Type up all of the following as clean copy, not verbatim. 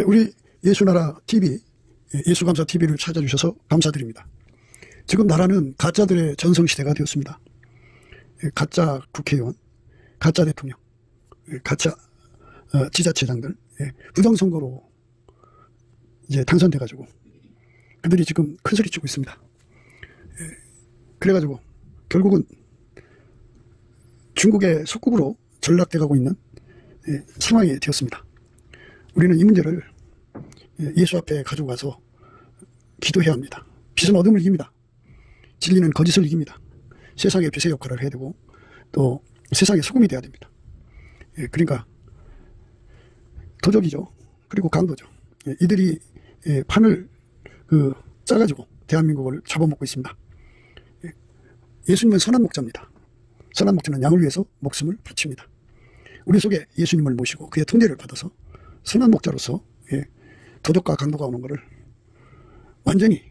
우리 예수나라 TV, 예수감사 TV를 찾아주셔서 감사드립니다. 지금 나라는 가짜들의 전성시대가 되었습니다. 가짜 국회의원, 가짜 대통령, 가짜 지자체장들 부정선거로 이제 당선돼가지고 그들이 지금 큰소리 치고 있습니다. 그래가지고 결국은 중국의 속국으로 전락돼가고 있는 상황이 되었습니다. 우리는 이 문제를 예수 앞에 가지고 가서 기도해야 합니다. 빛은 어둠을 이깁니다. 진리는 거짓을 이깁니다. 세상의 빛의 역할을 해야 되고 또 세상의 소금이 돼야 됩니다. 그러니까 도적이죠. 그리고 강도죠. 이들이 판을 짜가지고 대한민국을 잡아먹고 있습니다. 예수님은 선한 목자입니다. 선한 목자는 양을 위해서 목숨을 바칩니다. 우리 속에 예수님을 모시고 그의 통제를 받아서 선한 목자로서 도덕과 강도가 오는 것을 완전히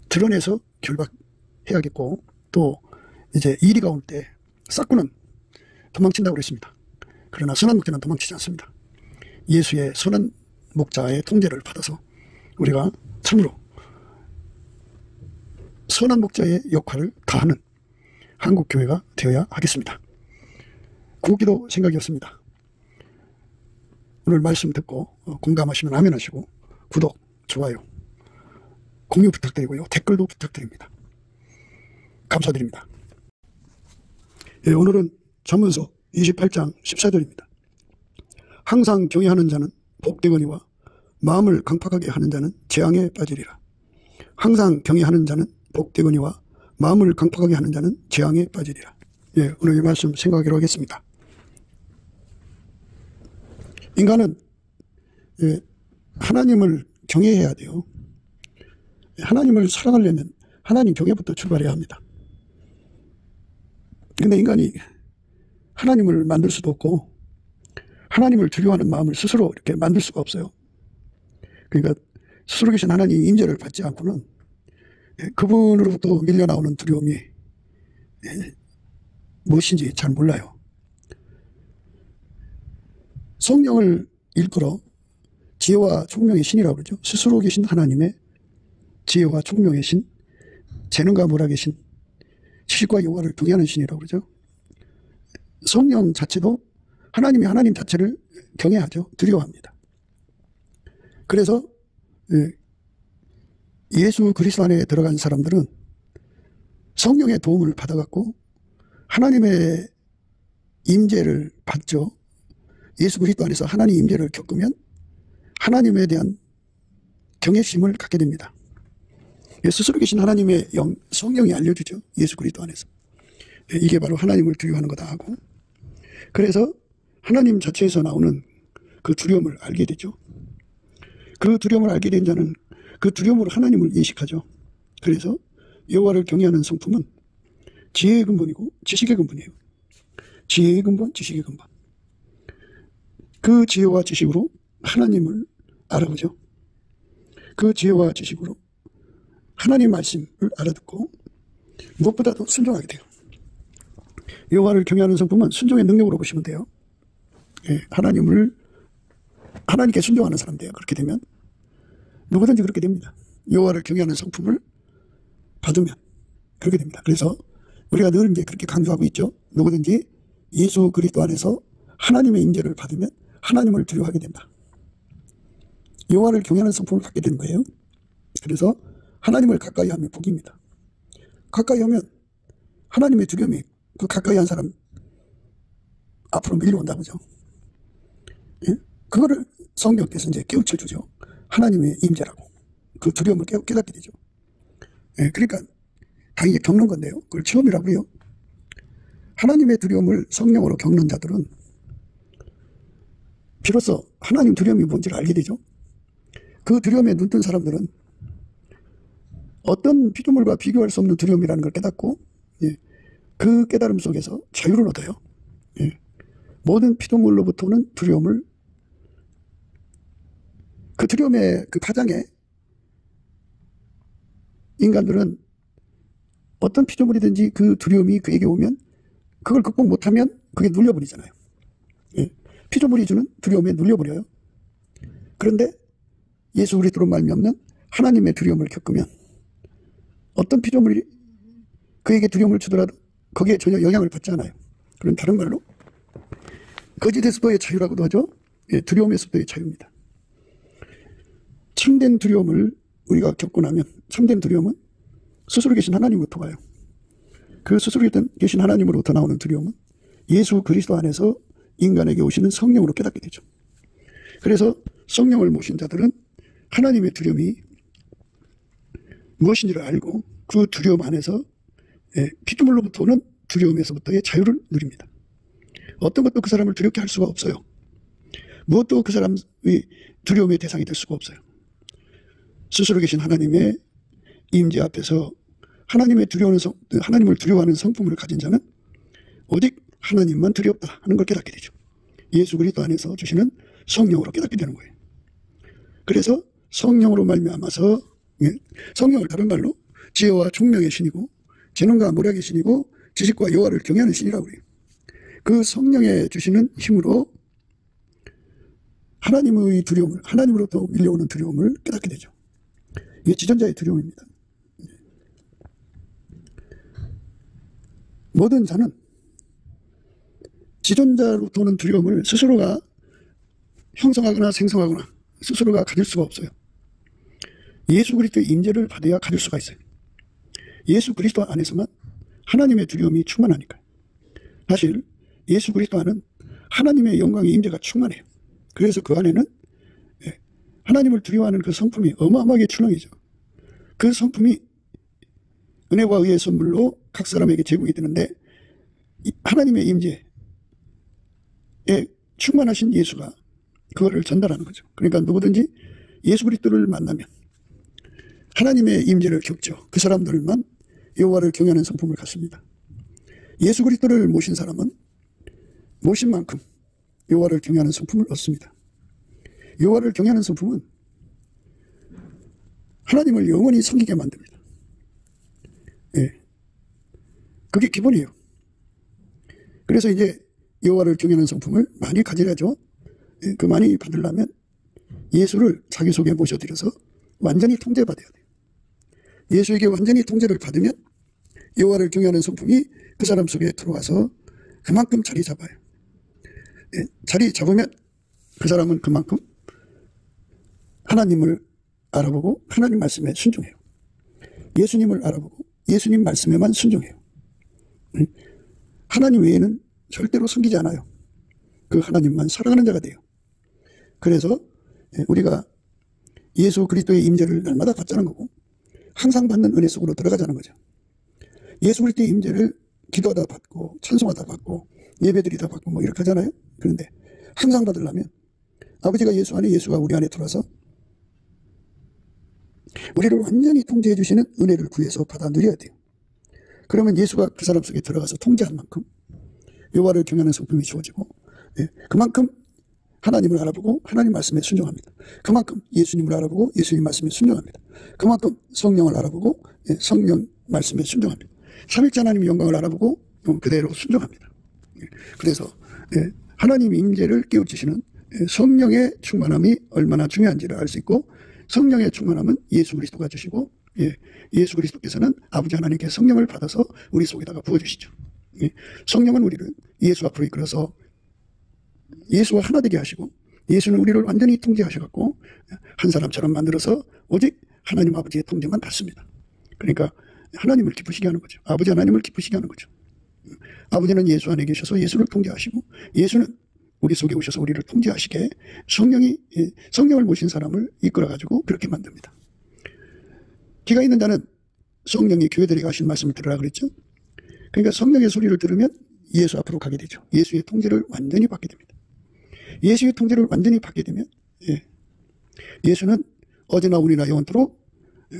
드러내서 결박해야겠고, 또 이제 이리가 올 때 싹구는 도망친다고 그랬습니다. 그러나 선한 목자는 도망치지 않습니다. 예수의 선한 목자의 통제를 받아서 우리가 참으로 선한 목자의 역할을 다하는 한국교회가 되어야 하겠습니다. 구기도 생각이었습니다. 오늘 말씀 듣고 공감하시면 아멘 하시고 구독, 좋아요, 공유 부탁드리고요. 댓글도 부탁드립니다. 감사드립니다. 오늘은 잠언서 28장 14절입니다. 항상 경외하는 자는 복되거니와 마음을 강팍하게 하는 자는 재앙에 빠지리라. 항상 경외하는 자는 복되거니와 마음을 강팍하게 하는 자는 재앙에 빠지리라. 오늘 이 말씀 생각하기로 하겠습니다. 인간은 하나님을 경외해야 돼요. 하나님을 사랑하려면 하나님 경외부터 출발해야 합니다. 그런데 인간이 하나님을 만들 수도 없고 하나님을 두려워하는 마음을 스스로 이렇게 만들 수가 없어요. 그러니까 스스로 계신 하나님의 임재를 받지 않고는 그분으로부터 밀려나오는 두려움이 무엇인지 잘 몰라요. 성령을 일컬어 지혜와 총명의 신이라고 그러죠. 스스로 계신 하나님의 지혜와 총명의 신, 재능과 모략 계신 지식과 여호와를 경외하는 신이라고 그러죠. 성령 자체도 하나님이 하나님 자체를 경외하죠. 두려워합니다. 그래서 예수 그리스도 안에 들어간 사람들은 성령의 도움을 받아갖고 하나님의 임재를 받죠. 예수 그리스도 안에서 하나님 임재를 겪으면 하나님에 대한 경외심을 갖게 됩니다. 스스로 계신 하나님의 성령이 알려주죠. 예수 그리스도 안에서. 이게 바로 하나님을 두려워하는 거다 하고, 그래서 하나님 자체에서 나오는 그 두려움을 알게 되죠. 그 두려움을 알게 된 자는 그 두려움으로 하나님을 인식하죠. 그래서 여호와를 경외하는 성품은 지혜의 근본이고 지식의 근본이에요. 지혜의 근본, 지식의 근본. 그 지혜와 지식으로 하나님을 알아보죠. 그 지혜와 지식으로 하나님 말씀을 알아듣고 무엇보다도 순종하게 돼요. 여호와를 경외하는 성품은 순종의 능력으로 보시면 돼요. 하나님께 순종하는 사람 돼요. 그렇게 되면 누구든지 그렇게 됩니다. 여호와를 경외하는 성품을 받으면 그렇게 됩니다. 그래서 우리가 늘 이제 그렇게 강조하고 있죠. 누구든지 예수 그리스도 안에서 하나님의 임재를 받으면 하나님을 두려워하게 된다. 여호와를 경외하는 성품을 갖게 되는 거예요. 그래서 하나님을 가까이 하면 복입니다. 가까이 하면 하나님의 두려움이 그 가까이 한 사람 앞으로 밀려온다 보죠. 그거를 성경께서 이제 깨우쳐 주죠. 하나님의 임재라고. 그 두려움을 깨닫게 되죠. 그러니까 당연히 겪는 건데요. 그걸 체험이라고 해요. 하나님의 두려움을 성령으로 겪는 자들은 비로소 하나님 두려움이 뭔지를 알게 되죠. 그 두려움에 눈뜬 사람들은 어떤 피조물과 비교할 수 없는 두려움이라는 걸 깨닫고 그 깨달음 속에서 자유를 얻어요. 모든 피조물로부터 오는 두려움을, 그 두려움의 그 파장에 인간들은 어떤 피조물이든지 그 두려움이 그에게 오면 그걸 극복 못하면 그게 눌려버리잖아요. 피조물이 주는 두려움에 눌려버려요. 그런데 예수 그리스도로 말미암는 하나님의 두려움을 겪으면 어떤 피조물이 그에게 두려움을 주더라도 거기에 전혀 영향을 받지 않아요. 그럼 다른 말로 거짓에서도의 자유라고도 하죠. 예, 두려움에서도의 자유입니다. 참된 두려움을 우리가 겪고 나면 참된 두려움은 스스로 계신 하나님으로부터 와요. 그 스스로 계신 하나님으로부터 나오는 두려움은 예수 그리스도 안에서 인간에게 오시는 성령으로 깨닫게 되죠. 그래서 성령을 모신 자들은 하나님의 두려움이 무엇인지를 알고 그 두려움 안에서 피조물로부터 오는 두려움에서부터의 자유를 누립니다. 어떤 것도 그 사람을 두렵게 할 수가 없어요. 무엇도 그 사람의 두려움의 대상이 될 수가 없어요. 스스로 계신 하나님의 임재 앞에서 하나님을 두려워하는 성품을 가진 자는 오직 하나님만 두렵다 하는 걸 깨닫게 되죠. 예수 그리스도 안에서 주시는 성령으로 깨닫게 되는 거예요. 그래서 성령으로 말미암아서, 성령을 다른 말로 지혜와 총명의 신이고 재능과 모략의 신이고 지식과 여호와를 경외하는 신이라고 그래요. 그 성령의 주시는 힘으로 하나님의 두려움을, 하나님으로부터 밀려오는 두려움을 깨닫게 되죠. 이게 지존자의 두려움입니다. 모든 자는 지존자로부터 오는 두려움을 스스로가 형성하거나 생성하거나 스스로가 가질 수가 없어요. 예수 그리스도의 임재를 받아야 가질 수가 있어요. 예수 그리스도 안에서만 하나님의 두려움이 충만하니까요. 사실 예수 그리스도 안은 하나님의 영광의 임재가 충만해요. 그래서 그 안에는 하나님을 두려워하는 그 성품이 어마어마하게 출렁이죠. 그 성품이 은혜와 의의 선물로 각 사람에게 제공이 되는데 하나님의 임재에 충만하신 예수가 그거를 전달하는 거죠. 그러니까 누구든지 예수 그리스도를 만나면 하나님의 임재를 겪죠. 그 사람들만 여호와를 경외하는 성품을 갖습니다. 예수 그리스도를 모신 사람은 모신 만큼 여호와를 경외하는 성품을 얻습니다. 여호와를 경외하는 성품은 하나님을 영원히 섬기게 만듭니다. 예, 그게 기본이에요. 그래서 이제 여호와를 경외하는 성품을 많이 가지려죠. 예, 그 많이 받으려면 예수를 자기 속에 모셔드려서 완전히 통제받아야 돼요. 예수에게 완전히 통제를 받으면 여호와를 경외하는 성품이 그 사람 속에 들어와서 그만큼 자리 잡아요. 예, 자리 잡으면 그 사람은 그만큼 하나님을 알아보고 하나님 말씀에 순종해요. 예수님을 알아보고 예수님 말씀에만 순종해요. 하나님 외에는 절대로 섬기지 않아요. 그 하나님만 사랑하는 자가 돼요. 그래서 우리가 예수 그리스도의 임재를 날마다 받자는 거고 항상 받는 은혜 속으로 들어가자는 거죠. 예수 그리스도의 임재를 기도하다 받고 찬송하다 받고 예배드리다 받고 뭐 이렇게 하잖아요. 그런데 항상 받으려면 아버지가 예수 안에 예수가 우리 안에 들어와서 우리를 완전히 통제해 주시는 은혜를 구해서 받아 누려야 돼요. 그러면 예수가 그 사람 속에 들어가서 통제한 만큼 여호와를 경외하는 성품이 주어지고 그만큼 하나님을 알아보고 하나님 말씀에 순종합니다. 그만큼 예수님을 알아보고 예수님 말씀에 순종합니다. 그만큼 성령을 알아보고 성령 말씀에 순종합니다. 삼위일체 하나님의 영광을 알아보고 그대로 순종합니다. 그래서 하나님 임재를 깨우치시는 성령의 충만함이 얼마나 중요한지를 알 수 있고 성령의 충만함은 예수 그리스도가 주시고 예수 그리스도께서는 아버지 하나님께 성령을 받아서 우리 속에다가 부어주시죠. 성령은 우리를 예수 앞으로 이끌어서 예수와 하나 되게 하시고 예수는 우리를 완전히 통제하셔갖고 한 사람처럼 만들어서 오직 하나님 아버지의 통제만 받습니다. 그러니까 하나님을 기쁘시게 하는 거죠. 아버지 하나님을 기쁘시게 하는 거죠. 아버지는 예수 안에 계셔서 예수를 통제하시고 예수는 우리 속에 오셔서 우리를 통제하시게 성령을 모신 사람을 이끌어가지고 그렇게 만듭니다. 기가 있는 자는 성령이 교회들에게 하신 말씀을 들으라 그랬죠. 그러니까 성령의 소리를 들으면 예수 앞으로 가게 되죠. 예수의 통제를 완전히 받게 됩니다. 예수의 통제를 완전히 받게 되면 예수는 어제나 오늘이나 영원토록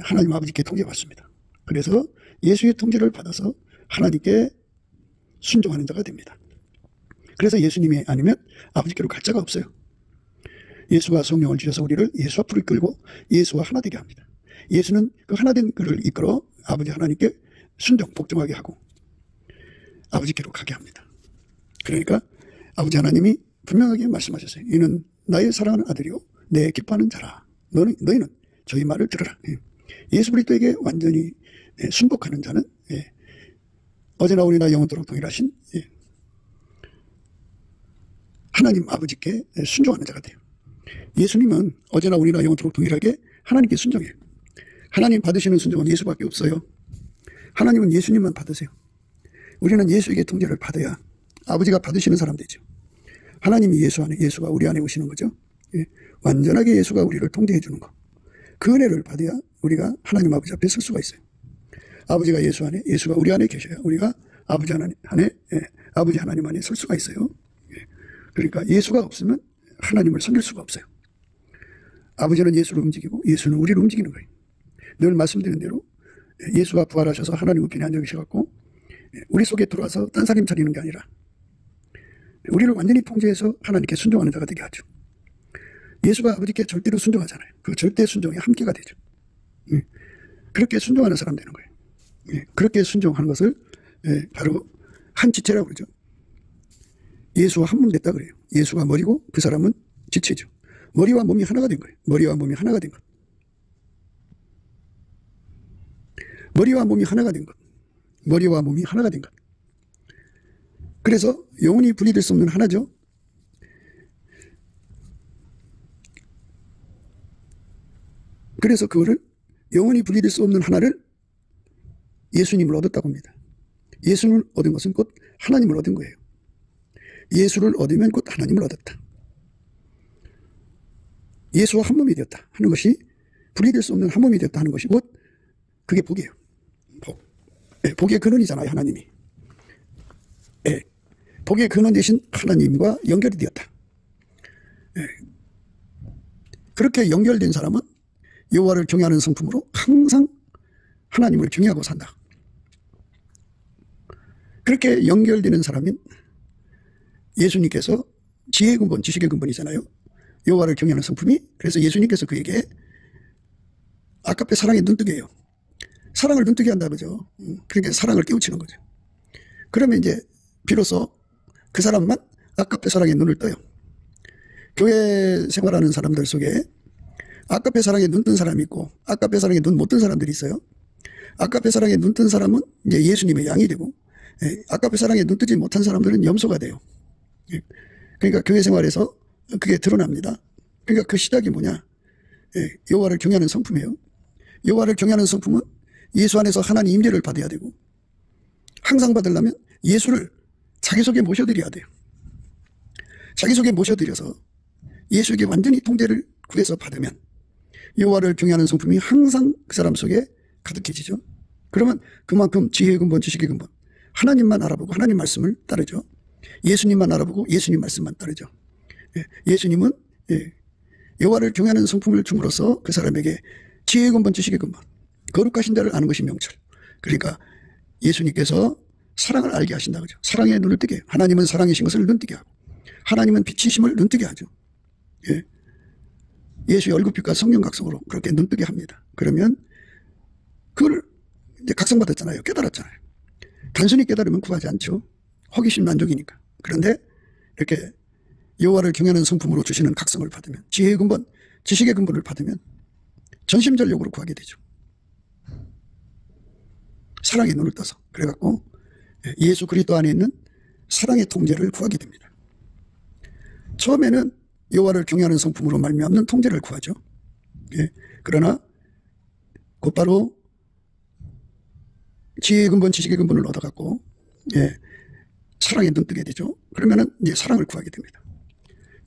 하나님 아버지께 통제받습니다. 그래서 예수의 통제를 받아서 하나님께 순종하는 자가 됩니다. 그래서 예수님이 아니면 아버지께로 갈 자가 없어요. 예수가 성령을 주셔서 우리를 예수 앞으로 이끌고 예수와 하나 되게 합니다. 예수는 그 하나된 그를 이끌어 아버지 하나님께 순종, 복종하게 하고 아버지께로 가게 합니다. 그러니까 아버지 하나님이 분명하게 말씀하셨어요. 이는 나의 사랑하는 아들이요 내 기뻐하는 자라. 너희는 저희 말을 들어라. 예수 그리스도에게 완전히 순복하는 자는 어제나 오늘나 영원토록 동일하신 하나님 아버지께 순종하는 자가 돼요. 예수님은 어제나 오늘나 영원토록 동일하게 하나님께 순종해요. 하나님 받으시는 순종은 예수밖에 없어요. 하나님은 예수님만 받으세요. 우리는 예수에게 통제를 받아야 아버지가 받으시는 사람 되죠. 하나님이 예수 안에, 예수가 우리 안에 오시는 거죠. 완전하게 예수가 우리를 통제해 주는 거. 그 은혜를 받아야 우리가 하나님 아버지 앞에 설 수가 있어요. 아버지가 예수 안에, 예수가 우리 안에 계셔야 우리가 아버지 하나님 안에 설 수가 있어요. 그러니까 예수가 없으면 하나님을 섬길 수가 없어요. 아버지는 예수를 움직이고 예수는 우리를 움직이는 거예요. 늘 말씀드린 대로 예수가 부활하셔서 하나님 우편에 앉아 계셔갖고 우리 속에 들어와서 딴사람 차리는 게 아니라 우리를 완전히 통제해서 하나님께 순종하는 자가 되게 하죠. 예수가 아버지께 절대로 순종하잖아요. 그 절대 순종이 함께가 되죠. 그렇게 순종하는 사람 되는 거예요. 그렇게 순종하는 것을 바로 한 지체라고 그러죠. 예수와 한 몸 됐다 그래요. 예수가 머리고 그 사람은 지체죠. 머리와 몸이 하나가 된 거예요. 머리와 몸이 하나가 된 것. 머리와 몸이 하나가 된 것. 머리와 몸이 하나가 된 것. 그래서 영원히 분리될 수 없는 하나죠. 그래서 그거를 영원히 분리될 수 없는 하나를 예수님을 얻었다고 합니다. 예수를 얻은 것은 곧 하나님을 얻은 거예요. 예수를 얻으면 곧 하나님을 얻었다. 예수와 한 몸이 되었다 하는 것이, 분리될 수 없는 한 몸이 되었다 하는 것이 곧 그게 복이에요. 복. 복의 근원이잖아요, 하나님이. 복의 근원 대신 하나님과 연결이 되었다. 그렇게 연결된 사람은 여호와를 경외하는 성품으로 항상 하나님을 경외하고 산다. 그렇게 연결되는 사람인 예수님께서 지혜의 근본, 지식의 근본이잖아요. 여호와를 경외하는 성품이. 그래서 예수님께서 그에게 아까페 사랑의 눈뜨기예요. 사랑을 눈뜨게 한다 그러죠. 그러니까 사랑을 깨우치는 거죠. 그러면 이제 비로소 그 사람만 아까페 사랑의 눈을 떠요. 교회 생활하는 사람들 속에 아까페 사랑에 눈 뜬 사람이 있고 아까페 사랑에 눈 못 뜬 사람들이 있어요. 아까페 사랑에 눈 뜬 사람은 이제 예수님의 양이 되고, 아까페 사랑에 눈 뜨지 못한 사람들은 염소가 돼요. 그러니까 교회 생활에서 그게 드러납니다. 그러니까 그 시작이 뭐냐? 여호와를 경외하는 성품이에요. 여호와를 경외하는 성품은 예수 안에서 하나님 임재를 받아야 되고, 항상 받으려면 예수를 자기 속에 모셔드려야 돼요. 자기 속에 모셔드려서 예수에게 완전히 통제를 구해서 받으면 여호와를 경외하는 성품이 항상 그 사람 속에 가득해지죠. 그러면 그만큼 지혜의 근본, 지식의 근본, 하나님만 알아보고 하나님 말씀을 따르죠. 예수님만 알아보고 예수님 말씀만 따르죠. 예수님은 여호와를 경외하는 성품을 줌으로써 그 사람에게 지혜의 근본, 지식의 근본, 거룩하신 자를 아는 것이 명철. 그러니까 예수님께서 사랑을 알게 하신다 그죠. 사랑의 눈을 뜨게 해요. 하나님은 사랑이신 것을 눈뜨게 하고, 하나님은 빛이심을 눈뜨게 하죠. 예수의 얼굴빛과 성령 각성으로 그렇게 눈뜨게 합니다. 그러면 그걸 이제 각성받았잖아요. 깨달았잖아요. 단순히 깨달으면 구하지 않죠. 허기심 만족이니까. 그런데 이렇게 여호와를 경외하는 성품으로 주시는 각성을 받으면, 지혜의 근본, 지식의 근본을 받으면 전심전력으로 구하게 되죠. 사랑의 눈을 떠서. 그래갖고 예수 그리스도 안에 있는 사랑의 통제를 구하게 됩니다. 처음에는 여호와를 경외하는 성품으로 말미암는 통제를 구하죠. 그러나 곧바로 지혜의 근본, 지식의 근본을 얻어갖고 사랑에 눈뜨게 되죠. 그러면은 이제 사랑을 구하게 됩니다.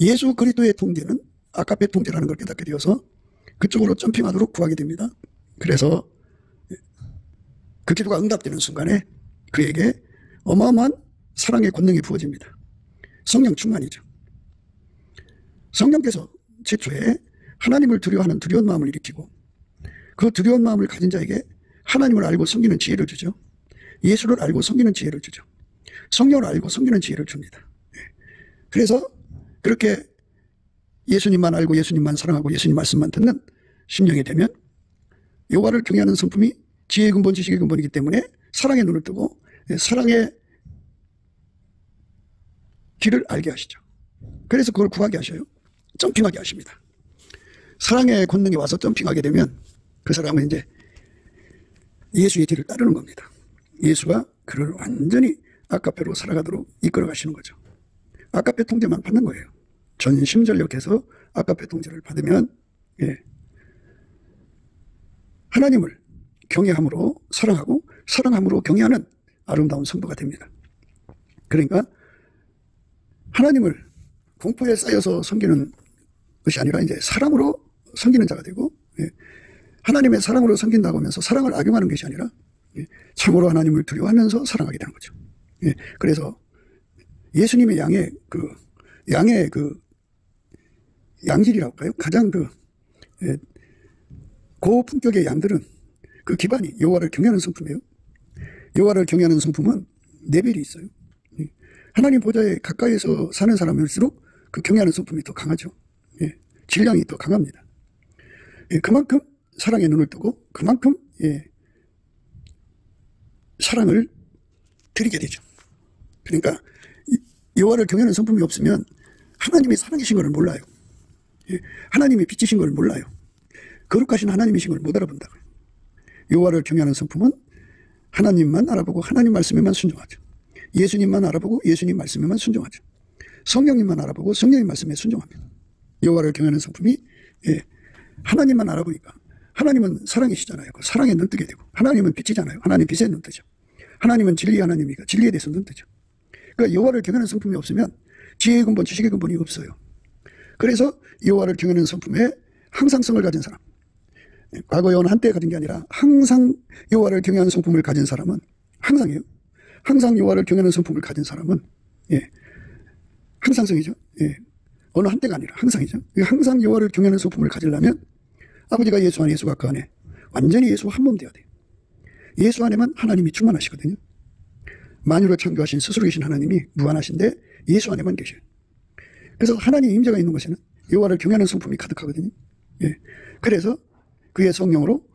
예수 그리스도의 통제는 아까페 통제라는 걸 깨닫게 되어서 그쪽으로 점핑하도록 구하게 됩니다. 그래서 그 기도가 응답되는 순간에 그에게 어마어마한 사랑의 권능이 부어집니다. 성령 충만이죠. 성령께서 최초에 하나님을 두려워하는 두려운 마음을 일으키고, 그 두려운 마음을 가진 자에게 하나님을 알고 섬기는 지혜를 주죠. 예수를 알고 섬기는 지혜를 주죠. 성령을 알고 섬기는 지혜를 줍니다. 그래서 그렇게 예수님만 알고 예수님만 사랑하고 예수님 말씀만 듣는 심령이 되면 여호와를 경외하는 성품이 지혜의 근본, 지식의 근본이기 때문에 사랑의 눈을 뜨고 사랑의 길을 알게 하시죠. 그래서 그걸 구하게 하셔요. 점핑하게 하십니다. 사랑의 권능이 와서 점핑하게 되면 그 사람은 이제 예수의 뒤를 따르는 겁니다. 예수가 그를 완전히 아가페로 살아가도록 이끌어 가시는 거죠. 아가페 통제만 받는 거예요. 전심전력해서 아가페 통제를 받으면 하나님을 경외함으로 사랑하고 사랑함으로 경외하는 아름다운 성도가 됩니다. 그러니까 하나님을 공포에 쌓여서 섬기는 것이 아니라 이제 사랑으로 섬기는 자가 되고, 하나님의 사랑으로 섬긴다고 하면서 사랑을 악용하는 것이 아니라 참으로 하나님을 두려워하면서 사랑하게 되는 거죠. 그래서 예수님의 양의 양질이라고 할까요? 가장 고품격의 양들은 그 기반이 여호와를 경외하는 성품이에요. 여호와를 경외하는 성품은 레벨이 있어요. 하나님 보좌에 가까이에서 사는 사람일수록 그 경외하는 성품이 더 강하죠. 질량이 더 강합니다. 그만큼 사랑의 눈을 뜨고 그만큼 사랑을 드리게 되죠. 그러니까 여호와를 경외하는 성품이 없으면 하나님이 사랑이신 것을 몰라요. 하나님이 빛이신 것을 몰라요. 거룩하신 하나님이신 걸 못 알아본다고요. 여호와를 경외하는 성품은 하나님만 알아보고 하나님 말씀에만 순종하죠. 예수님만 알아보고 예수님 말씀에만 순종하죠. 성령님만 알아보고 성령님 말씀에 순종합니다. 여호와를 경외하는 성품이 하나님만 알아보니까 하나님은 사랑이시잖아요. 그 사랑에 눈뜨게 되고, 하나님은 빛이잖아요. 하나님 빛에 눈뜨죠. 하나님은 진리의 하나님이니까 진리에 대해서 눈뜨죠. 그러니까 여호와를 경외하는 성품이 없으면 지혜의 근본, 지식의 근본이 없어요. 그래서 여호와를 경외하는 성품에 항상성을 가진 사람, 과거에 어느 한때 가진 게 아니라 항상 여호와를 경외하는 성품을 가진 사람은, 항상이에요. 항상 여호와를 경외하는 성품을 가진 사람은 항상성이죠. 어느 한때가 아니라 항상이죠. 항상 여호와를 경외하는 성품을 가지려면 아버지가 예수 안에, 예수가 그 안에, 완전히 예수와 한 몸 되어야 돼요. 예수 안에만 하나님이 충만하시거든요. 만유를 창조하신 스스로 계신 하나님이 무한하신데 예수 안에만 계셔요. 그래서 하나님의 임재가 있는 곳에는 여호와를 경외하는 성품이 가득하거든요. 그래서 그의 성령으로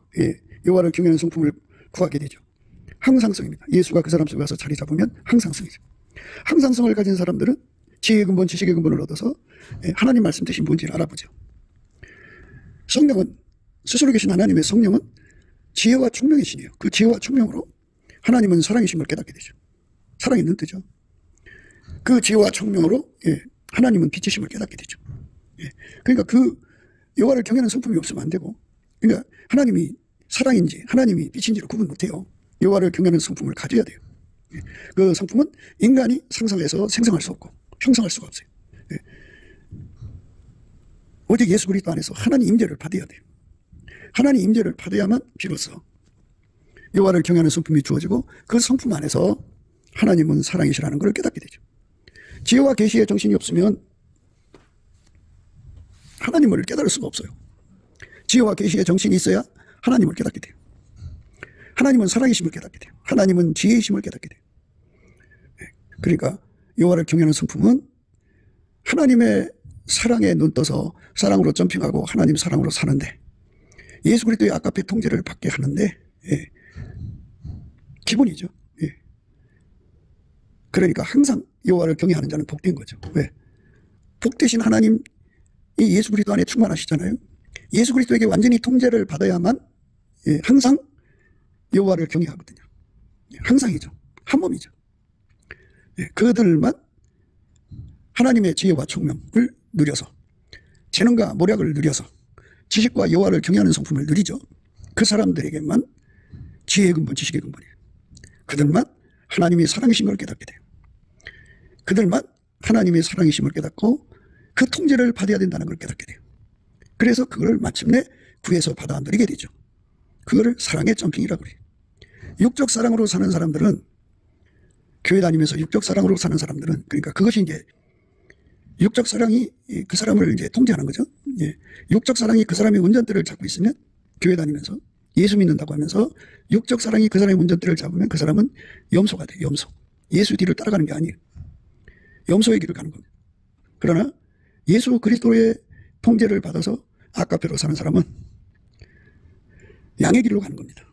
여호와를 경외하는 성품을 구하게 되죠. 항상성입니다. 예수가 그 사람 속에 가서 자리 잡으면 항상성이죠. 항상성을 가진 사람들은 지혜의 근본, 지식의 근본을 얻어서 하나님 말씀 뜻이 뭔지를 알아보죠. 성령은, 스스로 계신 하나님의 성령은 지혜와 총명의 신이에요. 그 지혜와 총명으로 하나님은 사랑이심을 깨닫게 되죠. 사랑이 눈뜨죠. 그 지혜와 총명으로 하나님은 빛이심을 깨닫게 되죠. 그러니까 그 여호와를 경외하는 성품이 없으면 안 되고, 그러니까 하나님이 사랑인지 하나님이 빛인지를 구분 못해요. 여호와를 경외하는 성품을 가져야 돼요. 그 성품은 인간이 상상해서 생성할 수 없고 형성할 수가 없어요. 오직 예수 그리스도 안에서 하나님 임재를 받아야 돼요. 하나님 임재를 받아야만 비로소 여호와를 경외하는 성품이 주어지고 그 성품 안에서 하나님은 사랑이시라는 걸 깨닫게 되죠. 지혜와 계시의 정신이 없으면 하나님을 깨달을 수가 없어요. 지혜와 계시의 정신이 있어야 하나님을 깨닫게 돼요. 하나님은 사랑이심을 깨닫게 돼요. 하나님은 지혜이심을 깨닫게 돼요. 그러니까 여호와를 경외하는 성품은 하나님의 사랑에 눈 떠서 사랑으로 점핑하고 하나님 사랑으로 사는데, 예수 그리스도의 아가페 통제를 받게 하는데 기본이죠. 그러니까 항상 여호와를 경외하는 자는 복된 거죠. 왜? 복되신 하나님이 예수 그리스도 안에 충만하시잖아요. 예수 그리스도에게 완전히 통제를 받아야만 항상 여호와를 경외하거든요. 항상이죠. 한 몸이죠. 그들만 하나님의 지혜와 총명을 누려서, 재능과 모략을 누려서 지식과 여호와를 경외하는 성품을 누리죠. 그 사람들에게만 지혜의 근본, 지식의 근본이에요. 그들만 하나님의 사랑이신 걸 깨닫게 돼요. 그들만 하나님의 사랑이심을 깨닫고 그 통제를 받아야 된다는 걸 깨닫게 돼요. 그래서 그걸 마침내 구해서 받아 누리게 되죠. 그거를 사랑의 점핑이라고 그래요. 육적 사랑으로 사는 사람들은, 교회 다니면서 육적 사랑으로 사는 사람들은, 그러니까 그것이 이제 육적 사랑이 그 사람을 이제 통제하는 거죠. 육적 사랑이 그 사람의 운전대를 잡고 있으면, 교회 다니면서 예수 믿는다고 하면서 육적 사랑이 그 사람의 운전대를 잡으면 그 사람은 염소가 돼요. 염소. 예수 뒤를 따라가는 게 아니에요. 염소의 길을 가는 겁니다. 그러나 예수 그리스도의 통제를 받아서 아가페로 사는 사람은 양의 길로 가는 겁니다.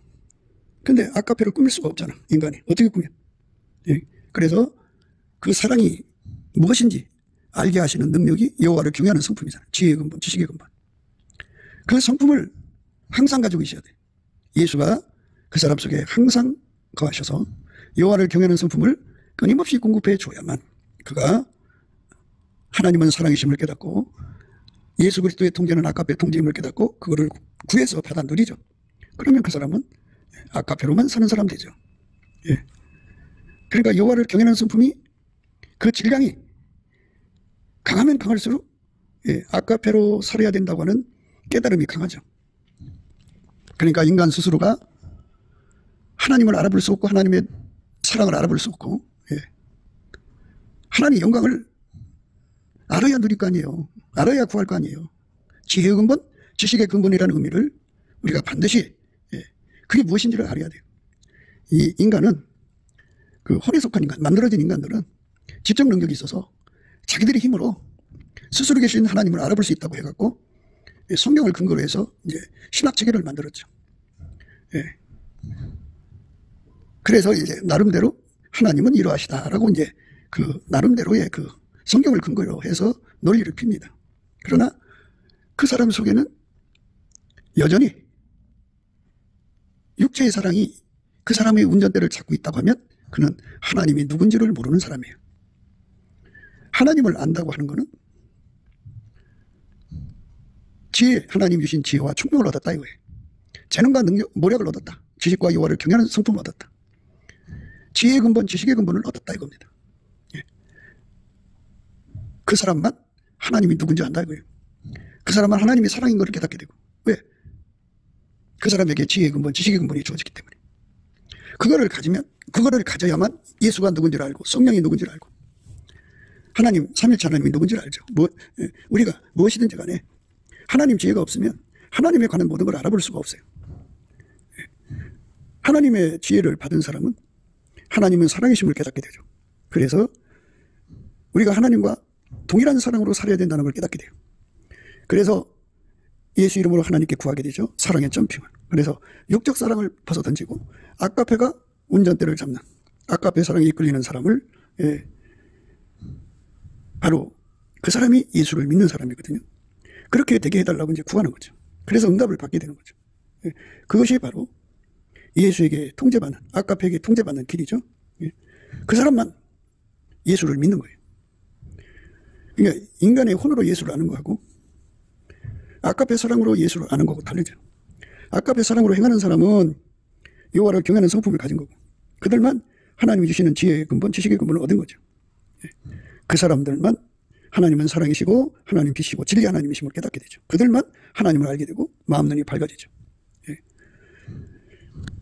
근데 아가페를 꾸밀 수가 없잖아, 인간이. 어떻게 꾸며? 그래서 그 사랑이 무엇인지 알게 하시는 능력이 여호와를 경외하는 성품이잖아요. 지혜의 근본, 지식의 근본. 그 성품을 항상 가지고 있어야 돼. 예수가 그 사람 속에 항상 거하셔서 여호와를 경외하는 성품을 끊임없이 공급해 줘야만 그가 하나님은 사랑이심을 깨닫고 예수 그리스도의 통제는 아까페 통제임을 깨닫고 그거를 구해서 받아 누리죠. 그러면 그 사람은 아까페로만 사는 사람 되죠. 예. 그러니까 여호와를 경외하는 성품이 그 질량이 강하면 강할수록 아까페로 살아야 된다고 하는 깨달음이 강하죠. 그러니까 인간 스스로가 하나님을 알아볼 수 없고 하나님의 사랑을 알아볼 수 없고 하나님의 영광을 알아야 누릴 거 아니에요. 알아야 구할 거 아니에요. 지혜의 근본, 지식의 근본이라는 의미를 우리가 반드시 그게 무엇인지를 알아야 돼요. 이 인간은 그 혼에 속한 인간, 만들어진 인간들은 지적 능력이 있어서 자기들의 힘으로 스스로 계신 하나님을 알아볼 수 있다고 해갖고 성경을 근거로 해서 이제 신학 체계를 만들었죠. 그래서 이제 나름대로 하나님은 이러하시다라고 이제 그 나름대로의 그 성경을 근거로 해서 논리를 핍니다. 그러나 그 사람 속에는 여전히 육체의 사랑이 그 사람의 운전대를 잡고 있다고 하면 그는 하나님이 누군지를 모르는 사람이에요. 하나님을 안다고 하는 것은 지혜, 하나님 주신 지혜와 총명을 얻었다 이거예요. 재능과 능력, 모략을 얻었다. 지식과 여호와를 경외하는 성품을 얻었다. 지혜의 근본, 지식의 근본을 얻었다 이겁니다. 그 사람만 하나님이 누군지 안다 이거예요. 그 사람만 하나님이 사랑인 것을 깨닫게 되고. 왜? 그 사람에게 지혜의 근본, 지식의 근본이 주어졌기 때문에. 그거를 가져야만 예수가 누군지를 알고 성령이 누군지를 알고 하나님, 삼일체 하나님이 누군지를 알죠. 우리가 무엇이든지 간에 하나님 지혜가 없으면 하나님에 관한 모든 걸 알아볼 수가 없어요. 하나님의 지혜를 받은 사람은 하나님은 사랑이심을 깨닫게 되죠. 그래서 우리가 하나님과 동일한 사랑으로 살아야 된다는 걸 깨닫게 돼요. 그래서 예수 이름으로 하나님께 구하게 되죠. 사랑의 점핑을. 그래서 육적 사랑을 벗어던지고 아까페가 운전대를 잡는 아까페 사랑에 이끌리는 사람을 바로 그 사람이 예수를 믿는 사람이거든요. 그렇게 되게 해달라고 이제 구하는 거죠. 그래서 응답을 받게 되는 거죠. 그것이 바로 예수에게 통제받는, 아까페에게 통제받는 길이죠. 그 사람만 예수를 믿는 거예요. 그러니까 인간의 혼으로 예수를 아는 거하고 아까페 사랑으로 예수를 아는 거하고 다르죠. 아까페 사랑으로 행하는 사람은 여호와를 경외하는 성품을 가진 거고 그들만 하나님이 주시는 지혜의 근본, 지식의 근본을 얻은 거죠. 그 사람들만 하나님은 사랑이시고 하나님 빛이고 진리 하나님이심을 깨닫게 되죠. 그들만 하나님을 알게 되고 마음 눈이 밝아지죠.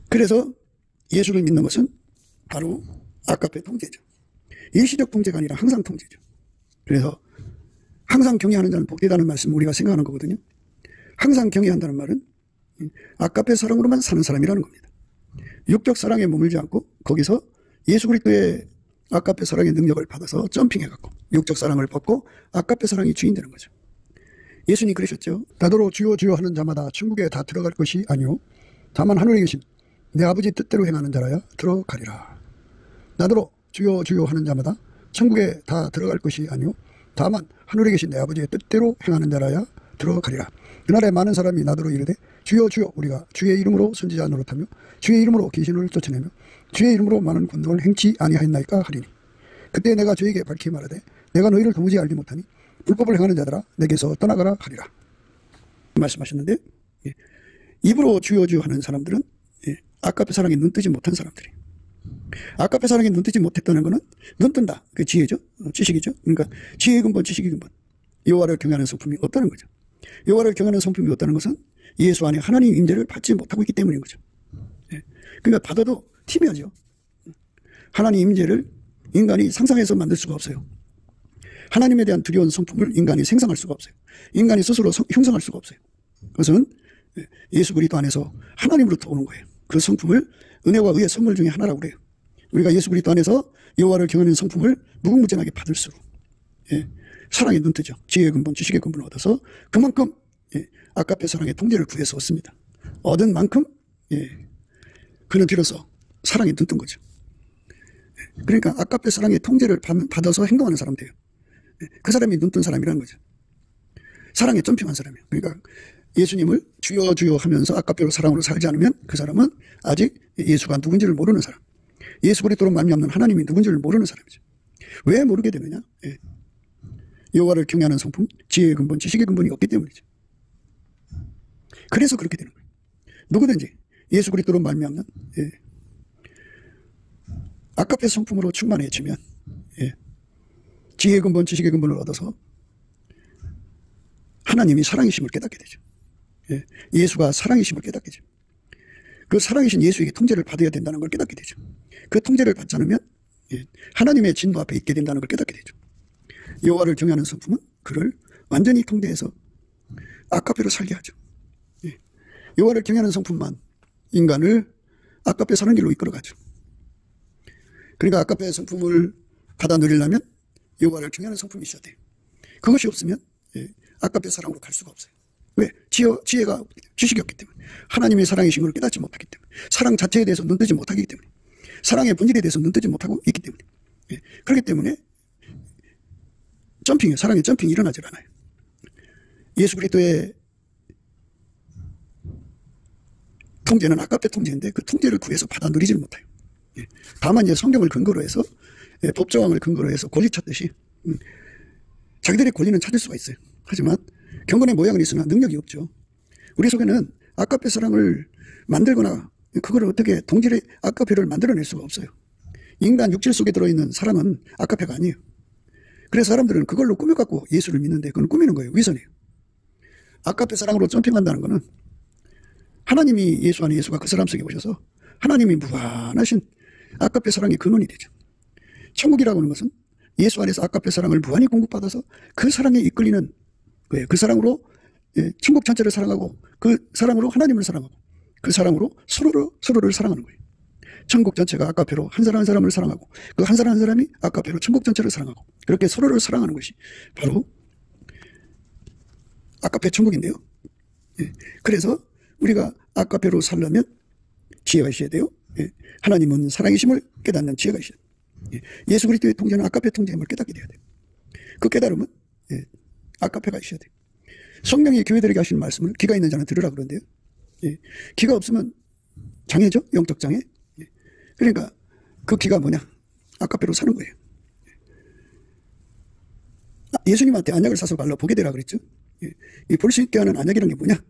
그래서 예수를 믿는 것은 바로 아까페 통제죠. 일시적 통제가 아니라 항상 통제죠. 그래서 항상 경외하는 자는 복되다는 말씀 우리가 생각하는 거거든요. 항상 경외한다는 말은 아까페 사랑으로만 사는 사람이라는 겁니다. 육적 사랑에 머물지 않고 거기서 예수 그리스도의 아까페 사랑의 능력을 받아서 점핑해갖고 육적 사랑을 벗고 아까페 사랑이 주인 되는 거죠. 예수님 그러셨죠. 나더러 주여 주여 하는 자마다 천국에 다 들어갈 것이 아니오 다만 하늘에 계신 내 아버지 뜻대로 행하는 자라야 들어가리라. 나더러 주여 주여 하는 자마다 천국에 다 들어갈 것이 아니오 다만 하늘에 계신 내 아버지의 뜻대로 행하는 자라야 들어가리라. 그날에 많은 사람이 나더러 이르되 주여 주여 우리가 주의 이름으로 선지자 노릇하며 주의 이름으로 귀신을 쫓아내며 주의 이름으로 많은 권능을 행치 아니하였나이까 하리니 그때 내가 저에게 밝히 말하되 내가 너희를 도무지 알지 못하니 불법을 행하는 자들아 내게서 떠나가라 하리라 말씀하셨는데 입으로 주여 주여 하는 사람들은 아까페 사랑에 눈뜨지 못한 사람들이에요. 아까페 사랑에 눈뜨지 못했다는 것은 눈뜬다. 그 지혜죠. 지식이죠. 그러니까 지혜의 근본, 지식의 근본. 여호와를 경외하는 성품이 없다는 거죠. 여호와를 경외하는 성품이 없다는 것은 예수 안에 하나님 임재를 받지 못하고 있기 때문인 거죠. 그러니까 받아도 티묘하죠. 하나님 임재를 인간이 상상해서 만들 수가 없어요. 하나님에 대한 두려운 성품을 인간이 생성할 수가 없어요. 인간이 스스로 형성할 수가 없어요. 그것은 예수 그리스도 안에서 하나님으로부터 오는 거예요. 그 성품을 은혜와 의의 선물 중에 하나라고 그래요. 우리가 예수 그리스도 안에서 여호와를 경외하는 성품을 무궁무진하게 받을수록 사랑이 눈뜨죠. 지혜의 근본, 지식의 근본을 얻어서 그만큼 아까페 사랑의 통제를 구해서 얻습니다. 얻은 만큼 그는 비로소 사랑이 눈뜬 거죠. 그러니까 아까페 사랑의 통제를 받아서 행동하는 사람 돼요. 그 사람이 눈뜬 사람이라는 거죠. 사랑에 점핑한 사람이에요. 그러니까 예수님을 주여 주여 하면서 아까페로 사랑으로 살지 않으면 그 사람은 아직 예수가 누군지를 모르는 사람, 예수 그리스도로 말미암는 하나님이 누군지를 모르는 사람이죠. 왜 모르게 되느냐? 여호와를 경외하는 성품, 지혜의 근본, 지식의 근본이 없기 때문이죠. 그래서 그렇게 되는 거예요. 누구든지 예수 그리스도로 말미암는 아까페 성품으로 충만해지면 지혜의 근본, 지식의 근본을 얻어서 하나님이 사랑이심을 깨닫게 되죠. 예수가 사랑이심을 깨닫게 되죠. 그 사랑이신 예수에게 통제를 받아야 된다는 걸 깨닫게 되죠. 그 통제를 받지 않으면 하나님의 진노 앞에 있게 된다는 걸 깨닫게 되죠. 여호와를 경외하는 성품은 그를 완전히 통제해서 아까페로 살게 하죠. 여호와를 경외하는 성품만 인간을 아까페 사는 길로 이끌어가죠. 그러니까 아까페 성품을 받아 누리려면 여호와를 경외하는 성품이 있어야 돼요. 그것이 없으면 아까페 사랑으로 갈 수가 없어요. 왜? 지혜가 지식이 없기 때문에, 하나님의 사랑이신 걸 깨닫지 못하기 때문에, 사랑 자체에 대해서 눈뜨지 못하기 때문에, 사랑의 본질에 대해서 눈뜨지 못하고 있기 때문에, 그렇기 때문에 사랑의 점핑이 일어나질 않아요. 예수 그리스도의 통제는 아까페 통제인데 그 통제를 구해서 받아 누리질 못해요. 다만 이제 성경을 근거로 해서, 법조항을 근거로 해서 권리 찾듯이 자기들의 권리는 찾을 수가 있어요. 하지만 경건의 모양은 있으나 능력이 없죠. 우리 속에는 아까페 사랑을 만들거나 그걸 어떻게 동질의 아까페를 만들어낼 수가 없어요. 인간 육질 속에 들어있는 사랑은 아까페가 아니에요. 그래서 사람들은 그걸로 꾸며갖고 예수를 믿는데 그건 꾸미는 거예요. 위선이에요. 아까페 사랑으로 점핑한다는 거는 하나님이 예수 안에 예수가 그 사람 속에 오셔서 하나님이 무한하신 아까페 사랑의 근원이 되죠. 천국이라고 하는 것은 예수 안에서 아까페 사랑을 무한히 공급받아서 그 사랑에 이끌리는 거예요. 그 사랑으로 천국 전체를 사랑하고 그 사랑으로 하나님을 사랑하고 그 사랑으로 서로를 사랑하는 거예요. 천국 전체가 아까페로 한 사람 한 사람을 사랑하고 그 한 사람 한 사람이 아까페로 천국 전체를 사랑하고 그렇게 서로를 사랑하는 것이 바로 아까페 천국인데요. 그래서 우리가 아까페로 살려면 지혜가 있어야 돼요. 하나님은 사랑이심을 깨닫는 지혜가 있어야 돼요. 예수 그리스도의 통제는 아까페 통제임을 깨닫게 돼야 돼요. 그 깨달음은 아까페가 있어야 돼요. 성령이 교회들에게 하시는 말씀을 귀가 있는 자는 들으라 그러는데요. 귀가 없으면 장애죠. 영적 장애. 그러니까 그 귀가 뭐냐? 아까페로 사는 거예요. 예수님한테 안약을 사서 발라 보게 되라 그랬죠. 볼 수 있게 하는 안약이라는 게 뭐냐?